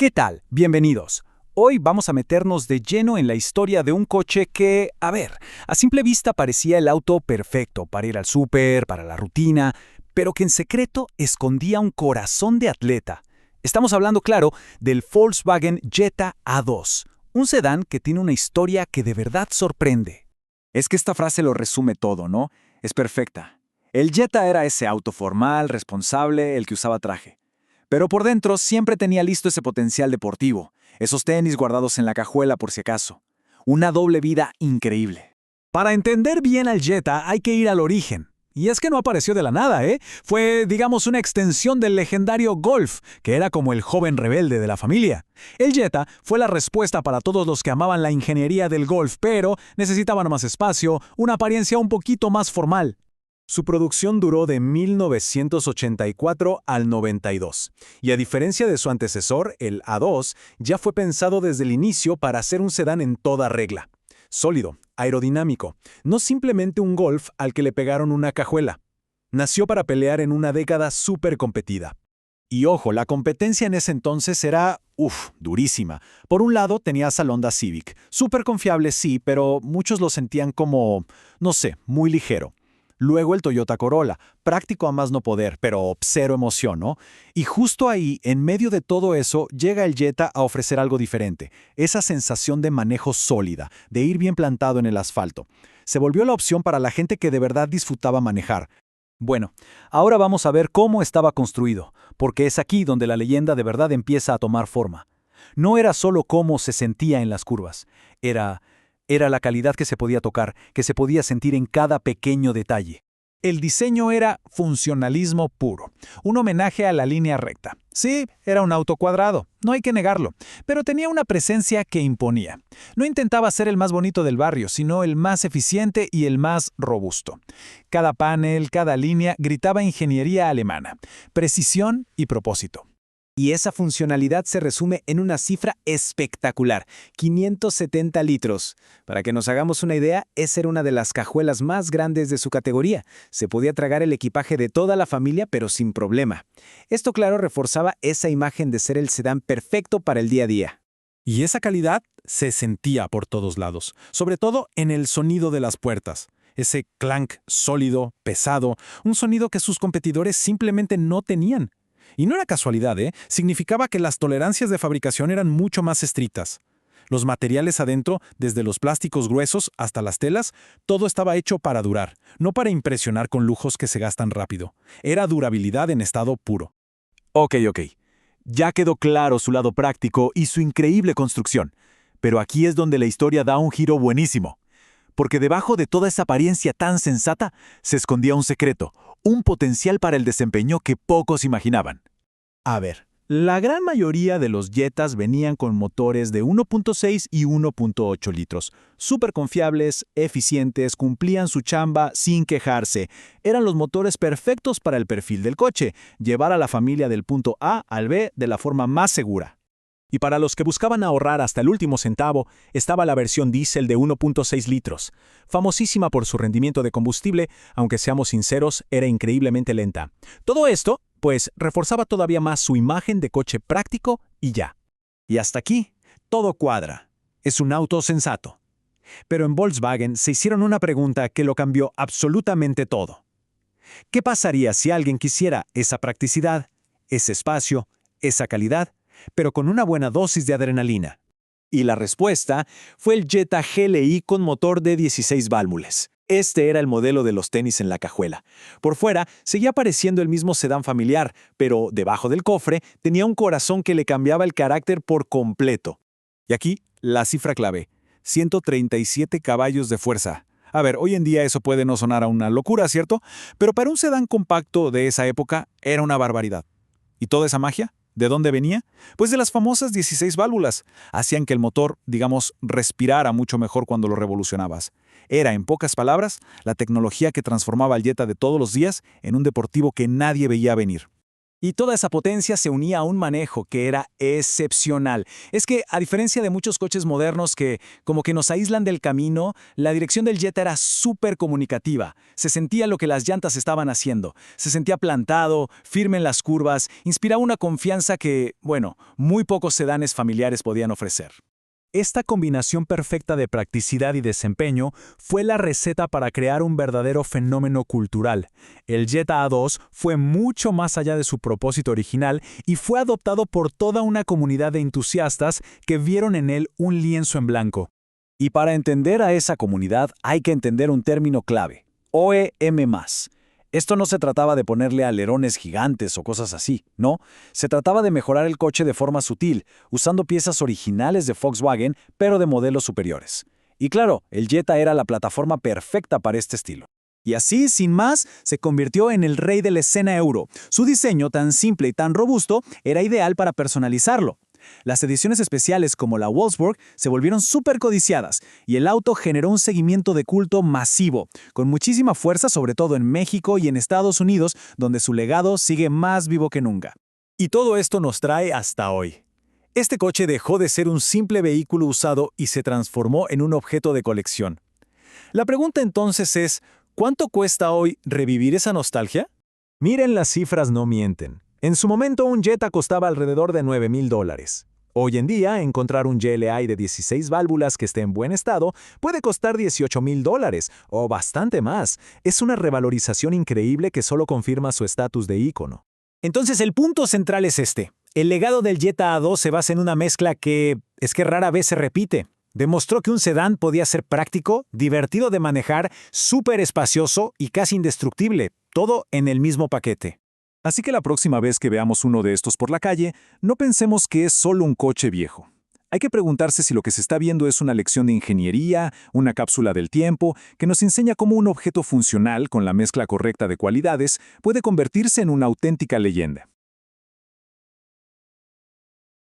¿Qué tal? Bienvenidos. Hoy vamos a meternos de lleno en la historia de un coche que, a simple vista parecía el auto perfecto para ir al súper, para la rutina, pero que en secreto escondía un corazón de atleta. Estamos hablando, claro, del Volkswagen Jetta A2, un sedán que tiene una historia que de verdad sorprende. Es que esta frase lo resume todo, ¿no? Es perfecta. El Jetta era ese auto formal, responsable, el que usaba traje. Pero por dentro siempre tenía listo ese potencial deportivo, esos tenis guardados en la cajuela por si acaso. Una doble vida increíble. Para entender bien al Jetta hay que ir al origen. Y es que no apareció de la nada, ¿eh? Fue, digamos, una extensión del legendario Golf, que era como el joven rebelde de la familia. El Jetta fue la respuesta para todos los que amaban la ingeniería del Golf, pero necesitaban más espacio, una apariencia un poquito más formal. Su producción duró de 1984 al 92, y a diferencia de su antecesor, el A2, ya fue pensado desde el inicio para ser un sedán en toda regla. Sólido, aerodinámico, no simplemente un Golf al que le pegaron una cajuela. Nació para pelear en una década súper competida. Y ojo, la competencia en ese entonces era, durísima. Por un lado tenías al Honda Civic, súper confiable sí, pero muchos lo sentían como, no sé, muy ligero. Luego el Toyota Corolla, práctico a más no poder, pero cero emoción, ¿no? Y justo ahí, en medio de todo eso, llega el Jetta a ofrecer algo diferente, esa sensación de manejo sólida, de ir bien plantado en el asfalto. Se volvió la opción para la gente que de verdad disfrutaba manejar. Bueno, ahora vamos a ver cómo estaba construido, porque es aquí donde la leyenda de verdad empieza a tomar forma. No era solo cómo se sentía en las curvas, era la calidad que se podía tocar, que se podía sentir en cada pequeño detalle. El diseño era funcionalismo puro, un homenaje a la línea recta. Sí, era un auto cuadrado, no hay que negarlo, pero tenía una presencia que imponía. No intentaba ser el más bonito del barrio, sino el más eficiente y el más robusto. Cada panel, cada línea gritaba ingeniería alemana, precisión y propósito. Y esa funcionalidad se resume en una cifra espectacular, 570 litros. Para que nos hagamos una idea, esa era una de las cajuelas más grandes de su categoría. Se podía tragar el equipaje de toda la familia, pero sin problema. Esto, claro, reforzaba esa imagen de ser el sedán perfecto para el día a día. Y esa calidad se sentía por todos lados, sobre todo en el sonido de las puertas. Ese clank sólido, pesado, un sonido que sus competidores simplemente no tenían. Y no era casualidad, significaba que las tolerancias de fabricación eran mucho más estrictas. Los materiales adentro, desde los plásticos gruesos hasta las telas, todo estaba hecho para durar, no para impresionar con lujos que se gastan rápido. Era durabilidad en estado puro. Ok. Ya quedó claro su lado práctico y su increíble construcción. Pero aquí es donde la historia da un giro buenísimo. Porque debajo de toda esa apariencia tan sensata se escondía un secreto, un potencial para el desempeño que pocos imaginaban. A ver, la gran mayoría de los Jettas venían con motores de 1.6 y 1.8 litros. Súper confiables, eficientes, cumplían su chamba sin quejarse. Eran los motores perfectos para el perfil del coche, llevar a la familia del punto A al B de la forma más segura. Y para los que buscaban ahorrar hasta el último centavo, estaba la versión diésel de 1.6 litros. Famosísima por su rendimiento de combustible, aunque seamos sinceros, era increíblemente lenta. Todo esto, pues, reforzaba todavía más su imagen de coche práctico y ya. Y hasta aquí, todo cuadra. Es un auto sensato. Pero en Volkswagen se hicieron una pregunta que lo cambió absolutamente todo. ¿Qué pasaría si alguien quisiera esa practicidad, ese espacio, esa calidad, pero con una buena dosis de adrenalina? Y la respuesta fue el Jetta GLI con motor de 16 válvulas. Este era el modelo de los tenis en la cajuela. Por fuera seguía pareciendo el mismo sedán familiar, pero debajo del cofre tenía un corazón que le cambiaba el carácter por completo. Y aquí, la cifra clave: 137 caballos de fuerza. A ver, hoy en día eso puede no sonar a una locura, ¿cierto? Pero para un sedán compacto de esa época era una barbaridad. ¿Y toda esa magia? ¿De dónde venía? Pues de las famosas 16 válvulas. Hacían que el motor, digamos, respirara mucho mejor cuando lo revolucionabas. Era, en pocas palabras, la tecnología que transformaba al Jetta de todos los días en un deportivo que nadie veía venir. Y toda esa potencia se unía a un manejo que era excepcional. Es que, a diferencia de muchos coches modernos que como que nos aíslan del camino, la dirección del Jetta era súper comunicativa. Se sentía lo que las llantas estaban haciendo. Se sentía plantado, firme en las curvas, inspiraba una confianza que, bueno, muy pocos sedanes familiares podían ofrecer. Esta combinación perfecta de practicidad y desempeño fue la receta para crear un verdadero fenómeno cultural. El Jetta A2 fue mucho más allá de su propósito original y fue adoptado por toda una comunidad de entusiastas que vieron en él un lienzo en blanco. Y para entender a esa comunidad hay que entender un término clave: OEM+. Esto no se trataba de ponerle alerones gigantes o cosas así, no. Se trataba de mejorar el coche de forma sutil, usando piezas originales de Volkswagen, pero de modelos superiores. Y claro, el Jetta era la plataforma perfecta para este estilo. Y así, sin más, se convirtió en el rey de la escena euro. Su diseño, tan simple y tan robusto, era ideal para personalizarlo. Las ediciones especiales como la Wolfsburg se volvieron súper codiciadas y el auto generó un seguimiento de culto masivo, con muchísima fuerza sobre todo en México y en Estados Unidos, donde su legado sigue más vivo que nunca. Y todo esto nos trae hasta hoy. Este coche dejó de ser un simple vehículo usado y se transformó en un objeto de colección. La pregunta entonces es, ¿cuánto cuesta hoy revivir esa nostalgia? Miren, las cifras no mienten. En su momento, un Jetta costaba alrededor de $9,000. Hoy en día, encontrar un GLI de 16 válvulas que esté en buen estado puede costar $18,000 o bastante más. Es una revalorización increíble que solo confirma su estatus de ícono. Entonces, el punto central es este. El legado del Jetta A2 se basa en una mezcla que rara vez se repite. Demostró que un sedán podía ser práctico, divertido de manejar, súper espacioso y casi indestructible, todo en el mismo paquete. Así que la próxima vez que veamos uno de estos por la calle, no pensemos que es solo un coche viejo. Hay que preguntarse si lo que se está viendo es una lección de ingeniería, una cápsula del tiempo, que nos enseña cómo un objeto funcional, con la mezcla correcta de cualidades, puede convertirse en una auténtica leyenda.